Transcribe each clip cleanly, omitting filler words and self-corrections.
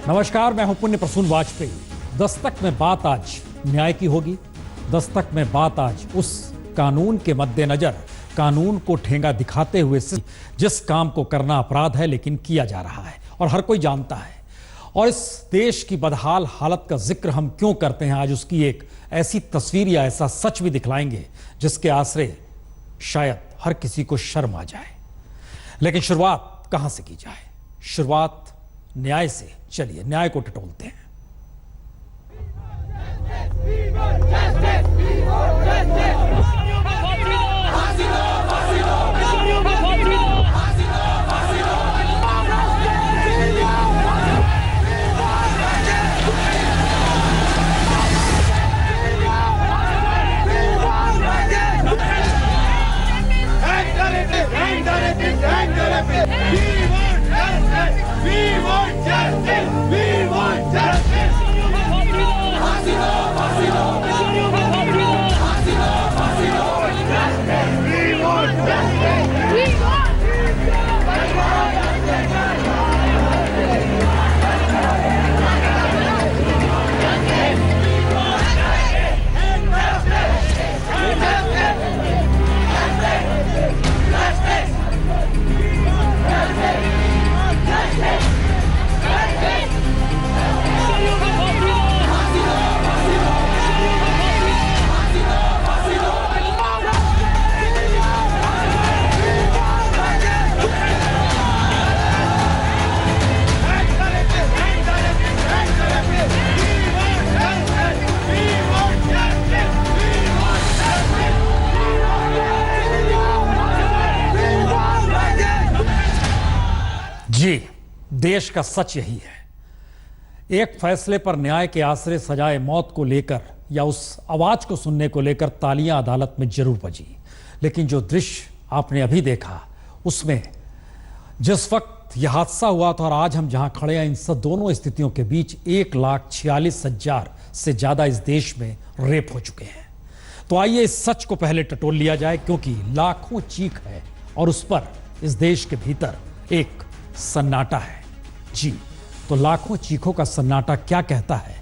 नमस्कार, मैं हूं पुण्य प्रसून वाजपेयी। दस्तक में बात आज न्याय की होगी। दस्तक में बात आज उस कानून के मद्देनजर कानून को ठेंगा दिखाते हुए जिस काम को करना अपराध है लेकिन किया जा रहा है और हर कोई जानता है। और इस देश की बदहाल हालत का जिक्र हम क्यों करते हैं, आज उसकी एक ऐसी तस्वीर या ऐसा सच भी दिखलाएंगे जिसके आसरे शायद हर किसी को शर्म आ जाए। लेकिन शुरुआत कहां से की जाए? शुरुआत न्याय से। चलिए न्याय को टटोलते हैं। जी, देश का सच यही है। एक फैसले पर न्याय के आसरे सजाए मौत को लेकर या उस आवाज को सुनने को लेकर तालियां अदालत में जरूर बजी, लेकिन जो दृश्य आपने अभी देखा उसमें जिस वक्त यह हादसा हुआ था और आज हम जहां खड़े हैं, इन सब दोनों स्थितियों के बीच 1,46,000 से ज्यादा इस देश में रेप हो चुके हैं। तो आइए इस सच को पहले टटोल लिया जाए, क्योंकि लाखों चीख है और उस पर इस देश के भीतर एक सन्नाटा है। जी, तो लाखों चीखों का सन्नाटा क्या कहता है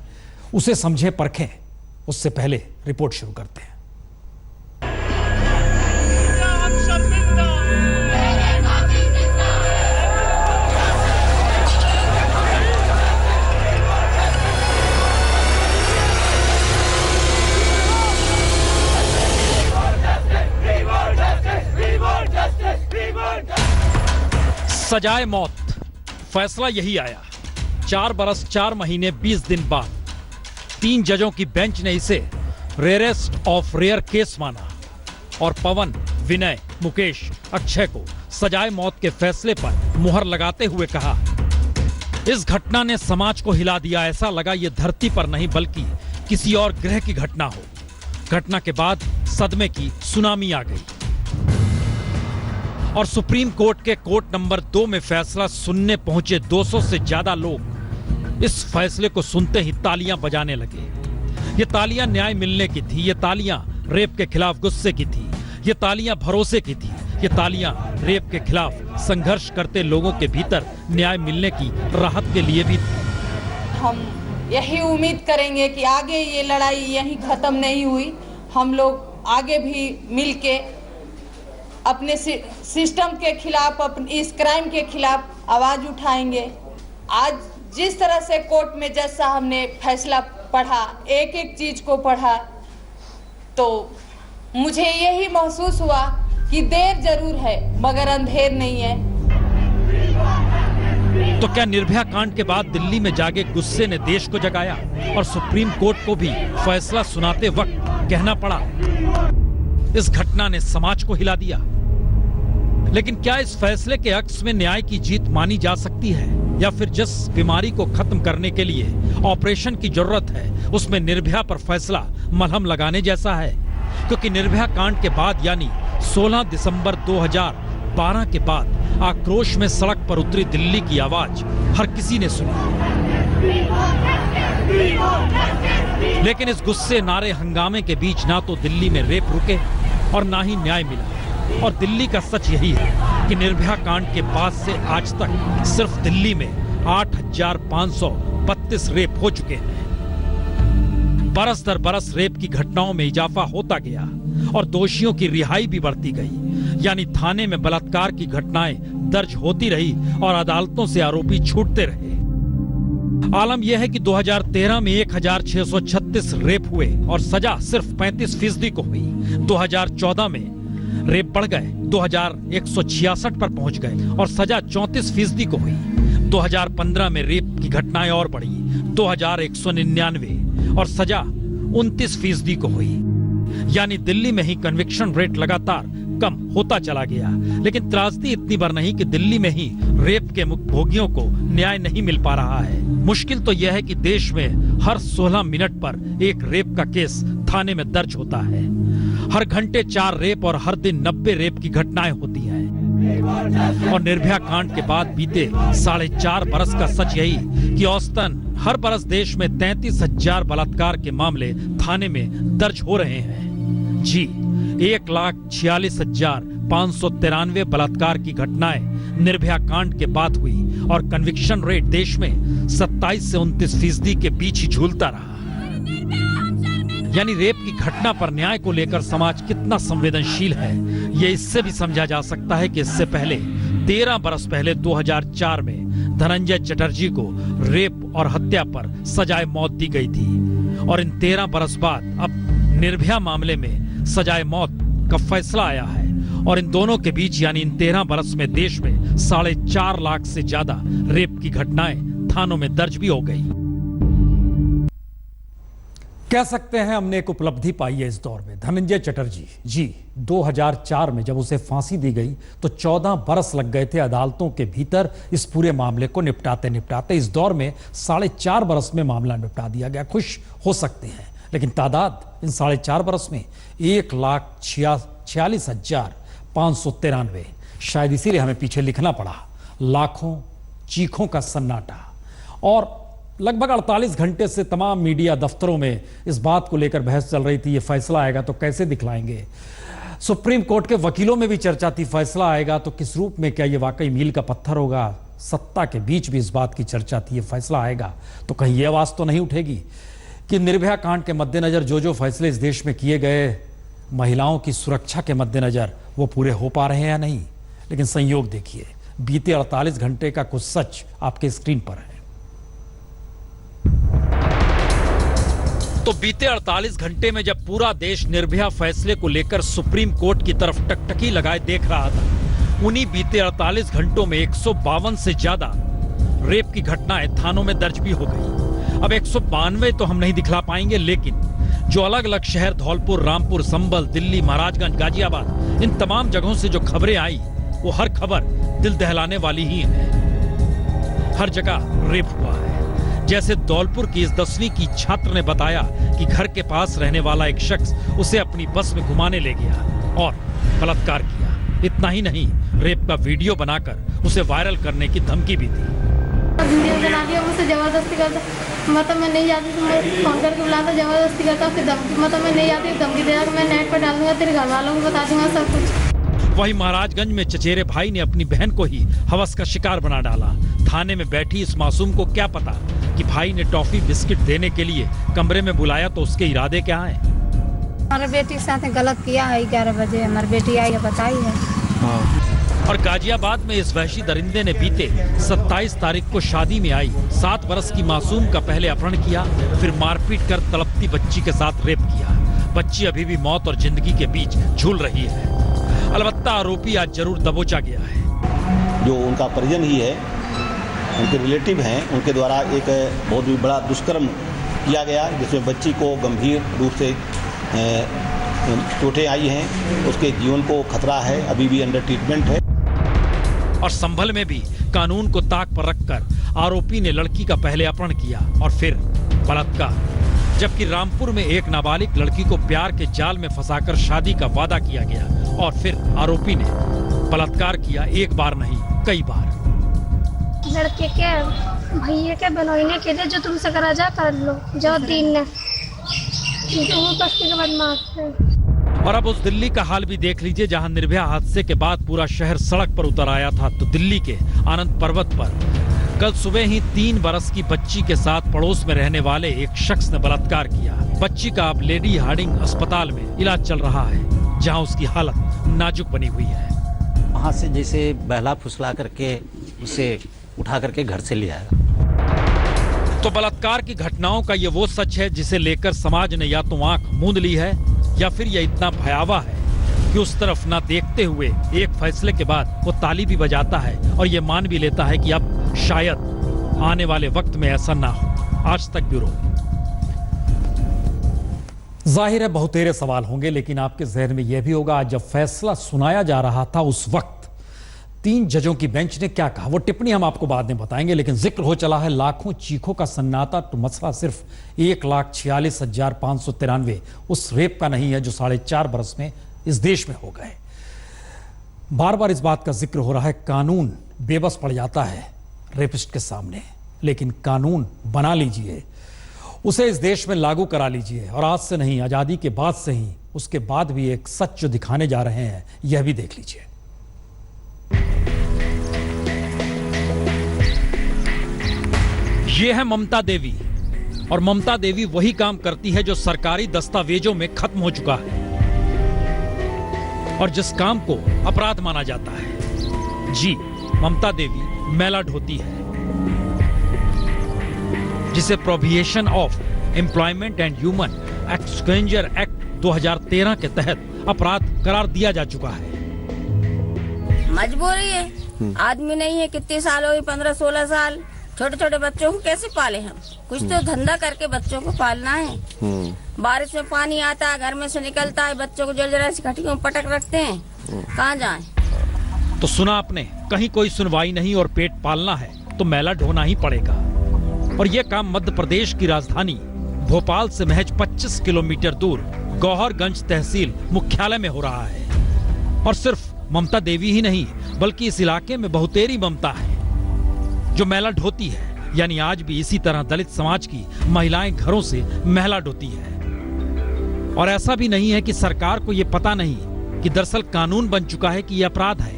उसे समझे परखें। उससे पहले रिपोर्ट शुरू करते हैं। सजाए मौत, फैसला यही आया 4 बरस 4 महीने 20 दिन बाद। 3 जजों की बेंच ने इसे रेयरेस्ट ऑफ रेयर केस माना और पवन, विनय, मुकेश, अक्षय को सजाए मौत के फैसले पर मुहर लगाते हुए कहा, इस घटना ने समाज को हिला दिया। ऐसा लगा ये धरती पर नहीं बल्कि किसी और ग्रह की घटना हो। घटना के बाद सदमे की सुनामी आ गई और सुप्रीम कोर्ट के कोर्ट नंबर 2 में फैसला सुनने पहुंचे 200 से ज्यादा लोग इस फैसले को सुनते ही तालियां बजाने लगे। ये तालियां न्याय मिलने की थी, ये तालियां रेप के खिलाफ गुस्से की थी, ये तालियां भरोसे की थी, ये तालियां रेप के खिलाफ संघर्ष करते लोगों के भीतर न्याय मिलने की राहत के लिए भी थी। हम यही उम्मीद करेंगे कि आगे ये लड़ाई यहीं खत्म नहीं हुई। हम लोग आगे भी मिलके अपने सिस्टम के खिलाफ, अपने इस क्राइम के खिलाफ आवाज उठाएंगे। आज जिस तरह से कोर्ट में जज साहब ने फैसला पढ़ा, एक एक चीज को पढ़ा, तो मुझे यही महसूस हुआ कि देर जरूर है मगर अंधेर नहीं है। तो क्या निर्भया कांड के बाद दिल्ली में जागे गुस्से ने देश को जगाया और सुप्रीम कोर्ट को भी फैसला सुनाते वक्त कहना पड़ा, इस घटना ने समाज को हिला दिया। लेकिन क्या इस फैसले के अक्स में न्याय की जीत मानी जा सकती है, या फिर जिस बीमारी को खत्म करने के लिए ऑपरेशन की जरूरत है उसमें निर्भया पर फैसला मलहम लगाने जैसा है? क्योंकि निर्भया कांड के बाद यानी 16 दिसंबर 2012 के बाद आक्रोश में सड़क पर उतरी दिल्ली की आवाज हर किसी ने सुनी, लेकिन इस गुस्से, नारे, हंगामे के बीच ना तो दिल्ली में रेप रुके और ना ही न्याय मिला। और दिल्ली का सच यही है कि निर्भया कांड के बाद से आज तक सिर्फ दिल्ली में 8,500 32 रेप हो चुके हैं। बरस दर बरस रेप की घटनाओं में इजाफा होता गया और दोषियों की रिहाई भी बढ़ती गई, यानी थाने में बलात्कार की घटनाएं दर्ज होती रही और अदालतों से आरोपी छूटते रहे। आलम यह है कि 2013 में 1636 रेप हुए और सजा सिर्फ 35% को हुई। 2014 में रेप बढ़ गए, 2166 पर पहुंच गए और सजा 34% को हुई। 2015 में रेप की घटनाएं और बढ़ी, 2199 और सजा 29% को हुई। यानी दिल्ली में ही कन्विक्शन रेट लगातार कम होता चला गया। लेकिन त्रासदी इतनी बार नहीं कि दिल्ली में ही रेप के भोगियों को न्याय नहीं मिल पा रहा है। मुश्किल तो यह है कि देश में हर 16 मिनट पर एक रेप का केस थाने में दर्ज होता है। हर घंटे 4 रेप और हर दिन 90 रेप की घटनाएं होती हैं। और निर्भया कांड के बाद बीते 4.5 बरस का सच यही कि औसतन हर बरस देश में 33,000 बलात्कार के मामले थाने में दर्ज हो रहे हैं। जी, 1,46,593 बलात्कार की घटनाएं निर्भया कांड के बाद हुई और कन्विक्शन रेट देश में 27 से 29% के बीच ही झूलता रहा। यानी रेप की घटना पर न्याय को लेकर समाज कितना संवेदनशील है, ये इससे भी समझा जा सकता है कि इससे पहले 13 बरस पहले 2004 में धनंजय चटर्जी को रेप और हत्या पर सजाए मौत दी गई थी और इन 13 बरस बाद अब निर्भया मामले में सजाए मौत का फैसला आया है। और इन दोनों के बीच यानी इन 13 बरस में देश में 4.5 लाख से ज्यादा रेप की घटनाएं थानों में दर्ज भी हो गई। कह सकते हैं हमने एक उपलब्धि पाई है इस दौर में। धनंजय चटर्जी जी 2004 में जब उसे फांसी दी गई तो 14 बरस लग गए थे अदालतों के भीतर इस पूरे मामले को निपटाते निपटाते। इस दौर में 4.5 बरस में मामला निपटा दिया गया। खुश हो सकते हैं, लेकिन तादाद इन 4.5 बरस में 1,46,593, शायद इसीलिए हमें पीछे लिखना पड़ा लाखों चीखों का सन्नाटा। और लगभग 48 घंटे से तमाम मीडिया दफ्तरों में इस बात को लेकर बहस चल रही थी, ये फैसला आएगा तो कैसे दिखलाएंगे। सुप्रीम कोर्ट के वकीलों में भी चर्चा थी, फैसला आएगा तो किस रूप में, क्या ये वाकई मील का पत्थर होगा। सत्ता के बीच भी इस बात की चर्चा थी, ये फैसला आएगा तो कहीं ये आवाज तो नहीं उठेगी कि निर्भया कांड के मद्देनजर जो फैसले इस देश में किए गए महिलाओं की सुरक्षा के मद्देनजर वो पूरे हो पा रहे हैं या नहीं। लेकिन संयोग देखिए, बीते 48 घंटे का कुछ सच आपके स्क्रीन पर है। तो बीते 48 घंटे में जब पूरा देश निर्भया फैसले को लेकर सुप्रीम कोर्ट की तरफ टकटकी लगाए देख रहा था, उन्हीं बीते 48 घंटों में 152 से ज्यादा रेप की घटनाएं थानों में दर्ज भी हो गई। अब 192 तो हम नहीं दिखला पाएंगे, लेकिन जो अलग अलग शहर धौलपुर, रामपुर, संभल, दिल्ली, महाराजगंज, गाजियाबाद, इन तमाम जगहों से जो खबरें आई वो हर खबर दिल दहलाने वाली ही है। हर जगह रेप हुआ है। जैसे धौलपुर की इस 10वीं की छात्र ने बताया कि घर के पास रहने वाला एक शख्स उसे अपनी बस में घुमाने ले गया और बलात्कार किया। इतना ही नहीं, रेप का वीडियो बनाकर उसे वायरल करने की धमकी भी दी। वीडियो बना के मुझसे जबरदस्ती करता, मतलब मैं नहीं जाती तो मैं फोन करके बुलाता, जबरदस्ती करता, फिर धमकी, मतलब मैं नहीं जाती धमकी देगा कि मैं नेट पर डाल दूंगा, तेरे घर वालों को बता दूंगा सब कुछ। वहीं महाराजगंज में चचेरे भाई ने अपनी बहन को ही हवस का शिकार बना डाला। थाने में बैठी इस मासूम को क्या पता कि भाई ने टॉफी बिस्किट देने के लिए कमरे में बुलाया तो उसके इरादे क्या हैं। हमारे बेटी के साथ गलत किया है। 11 बजे हमारी बेटी आई है, बताई है। और गाजियाबाद में इस वहशी दरिंदे ने बीते 27 तारीख को शादी में आई 7 बरस की मासूम का पहले अपहरण किया, फिर मारपीट कर तड़पती बच्ची के साथ रेप किया। बच्ची अभी भी मौत और जिंदगी के बीच झूल रही है। अलबत्ता आरोपी आज जरूर दबोचा गया है। जो उनका परिजन ही है, उनके रिलेटिव हैं, उनके द्वारा एक बहुत ही बड़ा दुष्कर्म किया गया, जिसमें बच्ची को गंभीर रूप से चोटें आई हैं। उसके जीवन को खतरा है, अभी भी अंडर ट्रीटमेंट है। और संभल में भी कानून को ताक पर रखकर आरोपी ने लड़की का पहले अपहरण किया और फिर बलात्कार, जबकि रामपुर में एक नाबालिग लड़की को प्यार के जाल में फंसाकर शादी का वादा किया गया और फिर आरोपी ने बलात्कार किया, एक बार नहीं कई बार। लड़के के भैया के बनोइने के लिए जो तुमसे करा जाता लो जो दिन ने वो बस्ती के बदमाश है। और अब उस दिल्ली का हाल भी देख लीजिए, जहां निर्भया हादसे के बाद पूरा शहर सड़क पर उतर आया था, तो दिल्ली के आनंद पर्वत पर कल सुबह ही 3 बरस की बच्ची के साथ पड़ोस में रहने वाले एक शख्स ने बलात्कार किया। बच्ची का अब लेडी हार्डिंग अस्पताल में इलाज चल रहा है, जहां उसकी हालत नाजुक बनी हुई है। वहाँ से जैसे बहला फुसला करके उसे उठा करके घर से ले आया। तो बलात्कार की घटनाओं का ये वो सच है जिसे लेकर समाज ने या तो आंख मूंद ली है, या फिर यह इतना भयावह है कि उस तरफ ना देखते हुए एक फैसले के बाद वो ताली भी बजाता है और ये मान भी लेता है कि अब शायद आने वाले वक्त में ऐसा ना हो। आज तक ब्यूरो। जाहिर है बहुतेरे सवाल होंगे, लेकिन आपके जहन में यह भी होगा आज जब फैसला सुनाया जा रहा था उस वक्त 3 जजों की बेंच ने क्या कहा। वो टिप्पणी हम आपको बाद में बताएंगे, लेकिन जिक्र हो चला है लाखों चीखों का सन्नाटा। तो मसला सिर्फ 1,46,593 उस रेप का नहीं है जो 4.5 बरस में इस देश में हो गए। बार बार इस बात का जिक्र हो रहा है, कानून बेबस पड़ जाता है रेपिस्ट के सामने, लेकिन कानून बना लीजिए, उसे इस देश में लागू करा लीजिए, और आज से नहीं, आजादी के बाद से ही, उसके बाद भी एक सच जो दिखाने जा रहे हैं यह भी देख लीजिए। यह है ममता देवी, और ममता देवी वही काम करती है जो सरकारी दस्तावेजों में खत्म हो चुका है और जिस काम को अपराध माना जाता है। जी, ममता देवी मैला ढोती है, जिसे prohibition of employment and human exchanger act 2013 के तहत अपराध करार दिया जा चुका है। मजबूरी है, आदमी नहीं है, कितने साल हो गए, 15-16 साल, छोटे छोटे बच्चों को कैसे पाले हम? कुछ तो धंधा करके बच्चों को पालना है। बारिश में पानी आता है, घर में से निकलता है, बच्चों को जरा सी खटियों में पटक रखते हैं, कहाँ जाएं? तो सुना आपने, कहीं कोई सुनवाई नहीं और पेट पालना है तो मैला ढोना ही पड़ेगा। और यह काम मध्य प्रदेश की राजधानी भोपाल से महज 25 किलोमीटर दूर गौहरगंज तहसील मुख्यालय में हो रहा है। और सिर्फ ममता देवी ही नहीं, बल्कि इस इलाके में बहुतेरी ममता है जो मैला ढोती है। यानी आज भी इसी तरह दलित समाज की महिलाएं घरों से मैला ढोती है। और ऐसा भी नहीं है कि सरकार को यह पता नहीं कि दरअसल कानून बन चुका है कि यह अपराध है,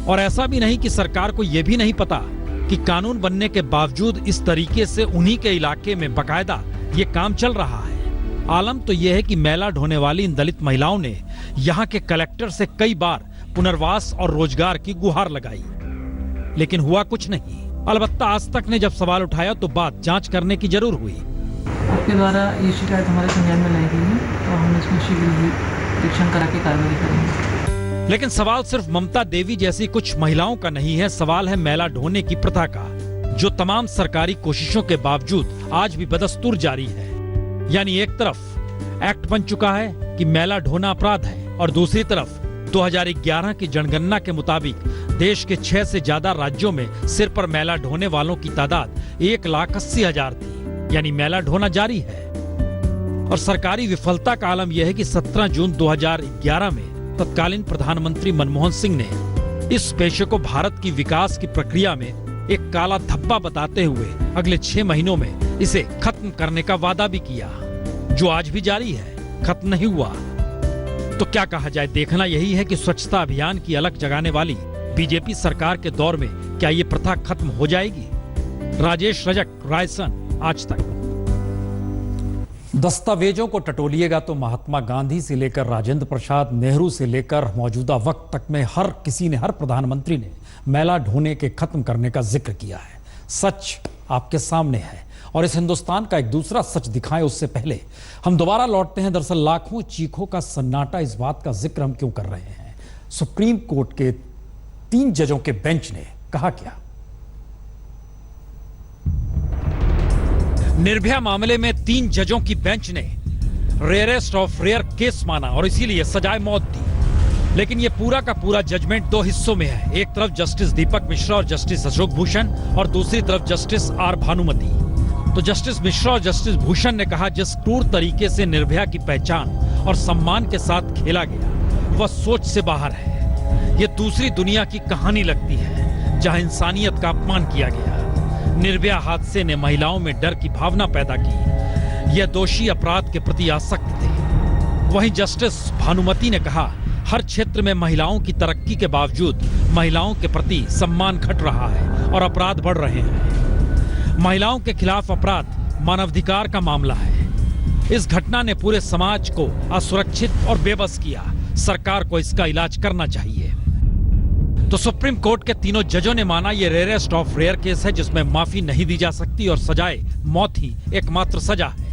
और ऐसा भी नहीं कि सरकार को यह भी नहीं पता कि कानून बनने के बावजूद इस तरीके से उन्हीं के इलाके में बकायदा ये काम चल रहा है। आलम तो यह है कि मैला ढोने वाली इन दलित महिलाओं ने यहाँ के कलेक्टर से कई बार पुनर्वास और रोजगार की गुहार लगाई, लेकिन हुआ कुछ नहीं। अलबत्ता आज तक ने जब सवाल उठाया तो बात जांच करने की जरूर हुई। आपके द्वारा ये शिकायत हमारे संज्ञान में लाई गई है, तो हम इसमें शीघ्र ही निरीक्षण करा के कार्रवाई करेंगे। लेकिन सवाल सिर्फ ममता देवी जैसी कुछ महिलाओं का नहीं है, सवाल है मैला ढोने की प्रथा का, जो तमाम सरकारी कोशिशों के बावजूद आज भी बदस्तूर जारी है। यानी एक तरफ एक्ट बन चुका है कि मैला ढोना अपराध है, और दूसरी तरफ 2011 की जनगणना के मुताबिक देश के 6 से ज्यादा राज्यों में सिर पर मैला ढोने वालों की तादाद 1,80,000 थी। यानी मैला ढोना जारी है। और सरकारी विफलता का आलम यह है कि 17 जून 2011 में तत्कालीन प्रधानमंत्री मनमोहन सिंह ने इस पेशे को भारत की विकास की प्रक्रिया में एक काला धब्बा बताते हुए अगले 6 महीनों में इसे खत्म करने का वादा भी किया, जो आज भी जारी है, खत्म नहीं हुआ। तो क्या कहा जाए, देखना यही है कि स्वच्छता अभियान की अलग जगाने वाली बीजेपी सरकार के दौर में क्या ये प्रथा खत्म हो जाएगी। राजेश रजक, रायसन, आज तक। दस्तावेजों को टटोलिएगा तो महात्मा गांधी से लेकर राजेंद्र प्रसाद, नेहरू से लेकर मौजूदा वक्त तक में हर किसी ने, हर प्रधानमंत्री ने मैला ढोने के खत्म करने का जिक्र किया है। सच आपके सामने है, और इस हिंदुस्तान का एक दूसरा सच दिखाएं उससे पहले हम दोबारा लौटते हैं। दरअसल लाखों चीखों का सन्नाटा, इस बात का जिक्र हम क्यों कर रहे हैं? सुप्रीम कोर्ट के 3 जजों के बेंच ने कहा क्या? निर्भया मामले में 3 जजों की बेंच ने रेयरेस्ट ऑफ रेयर केस माना और इसीलिए सजाए मौत दी। लेकिन यह पूरा का पूरा जजमेंट 2 हिस्सों में है। एक तरफ जस्टिस दीपक मिश्रा और जस्टिस अशोक भूषण, और दूसरी तरफ जस्टिस आर भानुमति। तो जस्टिस मिश्रा और जस्टिस भूषण ने कहा, जिस क्रूर तरीके से निर्भया की पहचान और सम्मान के साथ खेला गया वह सोच से बाहर है। यह दूसरी दुनिया की कहानी लगती है जहां इंसानियत का अपमान किया गया। निर्भया हादसे ने महिलाओं में डर की भावना पैदा की। यह दोषी अपराध के प्रति आसक्त थे। वहीं जस्टिस भानुमति ने कहा, हर क्षेत्र में महिलाओं की तरक्की के बावजूद महिलाओं के प्रति सम्मान घट रहा है और अपराध बढ़ रहे हैं। महिलाओं के खिलाफ अपराध मानवाधिकार का मामला है। इस घटना ने पूरे समाज को असुरक्षित और बेबस किया। सरकार को इसका इलाज करना चाहिए। तो सुप्रीम कोर्ट के तीनों जजों ने माना ये रेयरेस्ट ऑफ रेयर केस है जिसमें माफी नहीं दी जा सकती और सजाए मौत ही एकमात्र सजा है।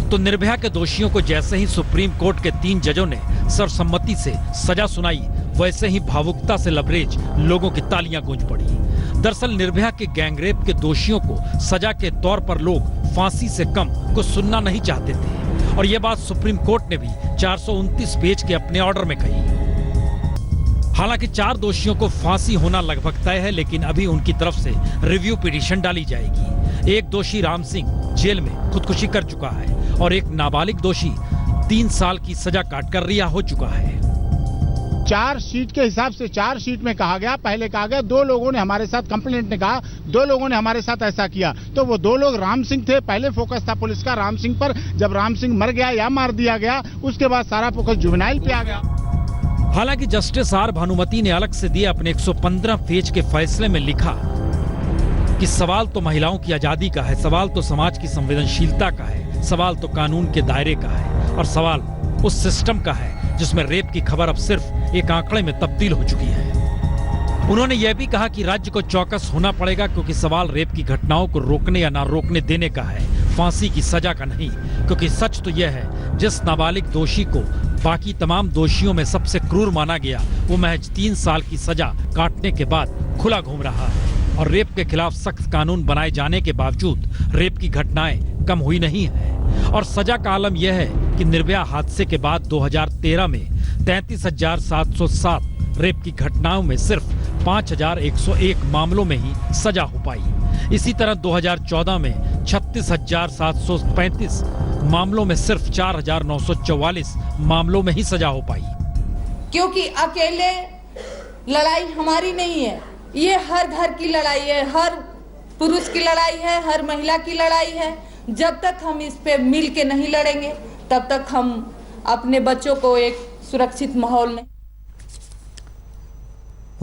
तो निर्भया के दोषियों को जैसे ही सुप्रीम कोर्ट के 3 जजों ने सर्वसम्मति से सजा सुनाई, वैसे ही भावुकता से लबरेज लोगों की तालियां गूंज पड़ी। दरअसल निर्भया के गैंगरेप के दोषियों को सजा के तौर पर लोग फांसी से कम कुछ सुनना नहीं चाहते थे और यह बात सुप्रीम कोर्ट ने भी 429 पेज के अपने ऑर्डर में कही। हालांकि 4 दोषियों को फांसी होना लगभग तय है, लेकिन अभी उनकी तरफ से रिव्यू पिटीशन डाली जाएगी। एक दोषी राम सिंह जेल में खुदकुशी कर चुका है और एक नाबालिग दोषी 3 साल की सजा काटकर रिहा हो चुका है। 4 शीट के हिसाब से 4 शीट में कहा गया, पहले कहा गया 2 लोगों ने हमारे साथ, कंप्लेंट ने कहा 2 लोगों ने हमारे साथ ऐसा किया, तो वो 2 लोग राम सिंह थे। पहले फोकस था पुलिस का राम सिंह पर। जब राम सिंह मर गया या मार दिया गया, उसके बाद सारा फोकस जुवेनाइल पे आ गया। हालांकि जस्टिस आर भानुमति ने अलग से दिए अपने 115 पेज के फैसले में लिखा कि सवाल तो महिलाओं की आजादी का है, सवाल तो समाज की संवेदनशीलता का है, सवाल तो कानून के दायरे का है और सवाल उस सिस्टम का है जिसमें रेप की खबर अब सिर्फ एक आंकड़े में तब्दील हो चुकी है। उन्होंने यह भी कहा कि राज्य को चौकस होना पड़ेगा क्योंकि सवाल रेप की घटनाओं को रोकने या ना रोकने देने का है, फांसी की सजा का नहीं। क्योंकि सच तो यह है, जिस नाबालिग दोषी को बाकी तमाम दोषियों में सबसे क्रूर माना गया, वो महज 3 साल की सजा काटने के बाद खुला घूम रहा है और रेप के खिलाफ सख्त कानून बनाए जाने के बावजूद रेप की घटनाएं कम हुई नहीं है। और सजा का आलम यह है कि निर्भया हादसे के बाद 2013 में 33,707 रेप की घटनाओं में सिर्फ 5,101 मामलों में ही सजा हो पाई। इसी तरह 2014 में 36,735 मामलों में सिर्फ 4,944 मामलों में ही सजा हो पाई। क्योंकि अकेले लड़ाई हमारी नहीं है, ये हर घर की लड़ाई है, हर पुरुष की लड़ाई है, हर महिला की लड़ाई है। जब तक हम इस पे मिल के नहीं लड़ेंगे, तब तक हम अपने बच्चों को एक सुरक्षित माहौल में।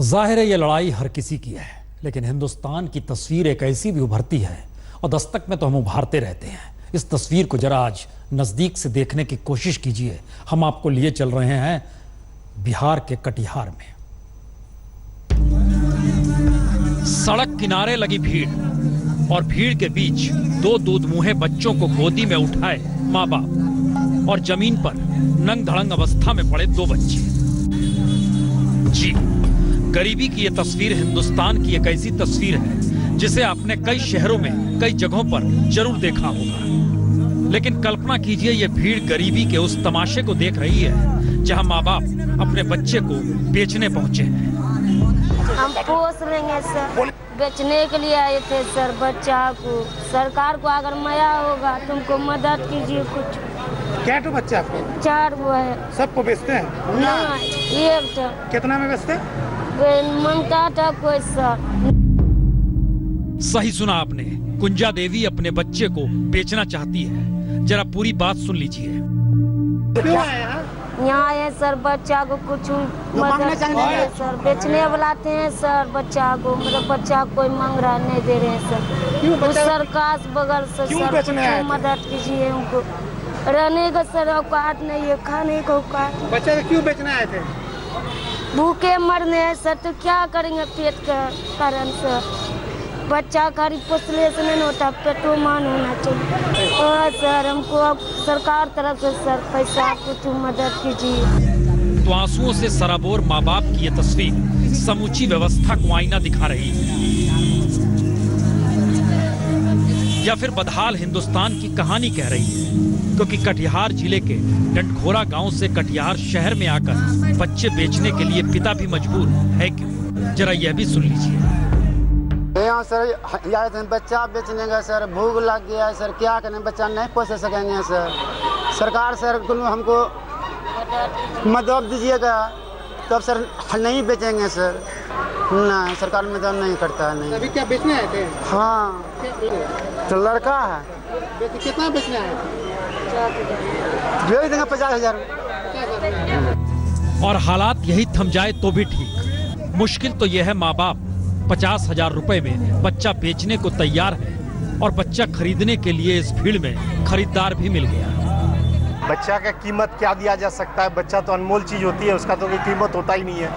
जाहिर है ये लड़ाई हर किसी की है, लेकिन हिंदुस्तान की तस्वीर एक ऐसी भी उभरती है और दस्तक में तो हम उभारते रहते हैं। इस तस्वीर को जरा आज नजदीक से देखने की कोशिश कीजिए। हम आपको लिए चल रहे हैं बिहार के कटिहार में। सड़क किनारे लगी भीड़ और भीड़ के बीच 2 दूधमुहे बच्चों को गोदी में उठाए माँ बाप और जमीन पर नंग धड़ंग अवस्था में पड़े 2 बच्चे। जी, गरीबी की यह तस्वीर हिंदुस्तान की एक ऐसी तस्वीर है जिसे आपने कई शहरों में कई जगहों पर जरूर देखा होगा। लेकिन कल्पना कीजिए ये भीड़ गरीबी के उस तमाशे को देख रही है जहां माँ बाप अपने बच्चे को बेचने पहुंचे हैं। हम पोस लेंगे सर, बेचने के लिए आए थे सर बच्चा को। सरकार को अगर माया होगा तुमको मदद कीजिए कुछ। क्या तो बच्चा आपको? 4 गो है। सबको बेचते हैं? ना, एक था। कितना में बेचते? मांगता था कोई सर। सही सुना आपने, कुंजा देवी अपने बच्चे को बेचना चाहती है। जरा पूरी बात सुन लीजिए। क्यों आए हैं? यहाँ है सर, बच्चा को कुछ मदद कीजिए सर। बेचने बुलाते हैं सर बच्चा को, मेरा बच्चा कोई मांग रहा नहीं दे रहे हैं सर। उस सरकार बगल से सर कुछ मदद कीजिए उनको। रहने का सर औकात नहीं है, खाने को औकात। बच्चे को क्यों बेचने आए थे? भूखे मरने हैं सर, तो क्या करेंगे पेट के कारण सर। बच्चा खाली पोसले से नहीं होता, पेटो मान होना चाहिए। और सर हमको अब सरकार तरफ से सर पैसा कुछ मदद कीजिए। तो आंसुओं से सराबोर माँ बाप की ये तस्वीर समूची व्यवस्था को आईना दिखा रही है, या फिर बदहाल हिंदुस्तान की कहानी कह रही है। क्योंकि कटिहार जिले के डंडखोरा गांव से कटिहार शहर में आकर बच्चे बेचने के लिए पिता भी मजबूर है क्यों, जरा यह भी सुन लीजिए। यहाँ सर आए थे बच्चा बेचने का सर, भूख लग गया है सर, क्या करें, बच्चा नहीं पोस सकेंगे सर। सरकार सर हमको मदद दीजिएगा तब सर नहीं बेचेंगे सर। नहीं, सरकार मदद नहीं करता है। नहीं। अभी क्या बेचने आए थे? हाँ, तो लड़का है। कितना बेचने आए थे? बेच देंगे 50,000। और हालात यही थम जाए तो भी ठीक। मुश्किल तो यह है माँ बाप 50,000 रुपए में बच्चा बेचने को तैयार है और बच्चा खरीदने के लिए इस भीड़ में खरीदार भी मिल गया। बच्चा का कीमत क्या दिया जा सकता है? बच्चा तो अनमोल चीज होती है, उसका तो कोई कीमत होता ही नहीं है।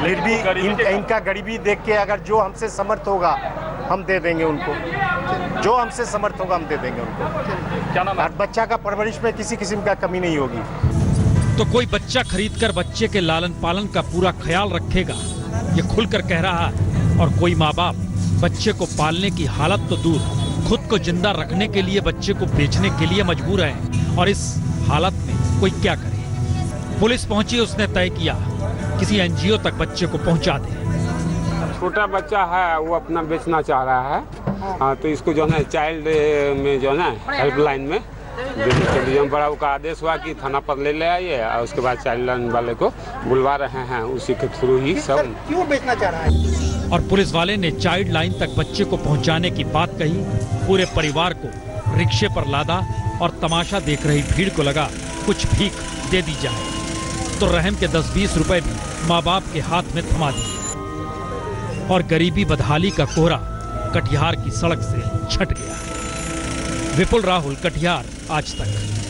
लेकिन भी इनका गरीबी देख के अगर जो हमसे समर्थ होगा हम दे देंगे उनको, जो हमसे समर्थ होगा हम दे देंगे उनको। क्या नाम है? बच्चा का परवरिश में किसी किस्म का कमी नहीं होगी। तो कोई बच्चा खरीदकर बच्चे के लालन पालन का पूरा ख्याल रखेगा, ये खुलकर कह रहा है। और कोई माँ बाप बच्चे को पालने की हालत तो दूर, खुद को जिंदा रखने के लिए बच्चे को बेचने के लिए मजबूर है। और इस हालत में कोई क्या करे? पुलिस पहुंची, उसने तय किया किसी एनजीओ तक बच्चे को पहुंचा दे। छोटा बच्चा है, वो अपना बेचना चाह रहा है। हाँ, तो इसको जो है चाइल्ड में जो है हेल्पलाइन में देने के लिए बड़ा का आदेश हुआ कि थाना पर ले आइए, और उसके बाद चाइल्ड लाइन वाले को बुलवा रहे हैं। उसी के थ्रू ही सब क्यों बेचना चाह रहा है? और पुलिस वाले ने चाइल्ड लाइन तक बच्चे को पहुंचाने की बात कही। पूरे परिवार को रिक्शे पर लादा और तमाशा देख रही भीड़ को लगा कुछ भीख दे दी जाए। तो रहम के 10-20 रुपए भी माँ बाप के हाथ में थमा दिए और गरीबी बदहाली का कोहरा कटिहार की सड़क से छट गया। विपुल राहुल, कटिहार, आज तक।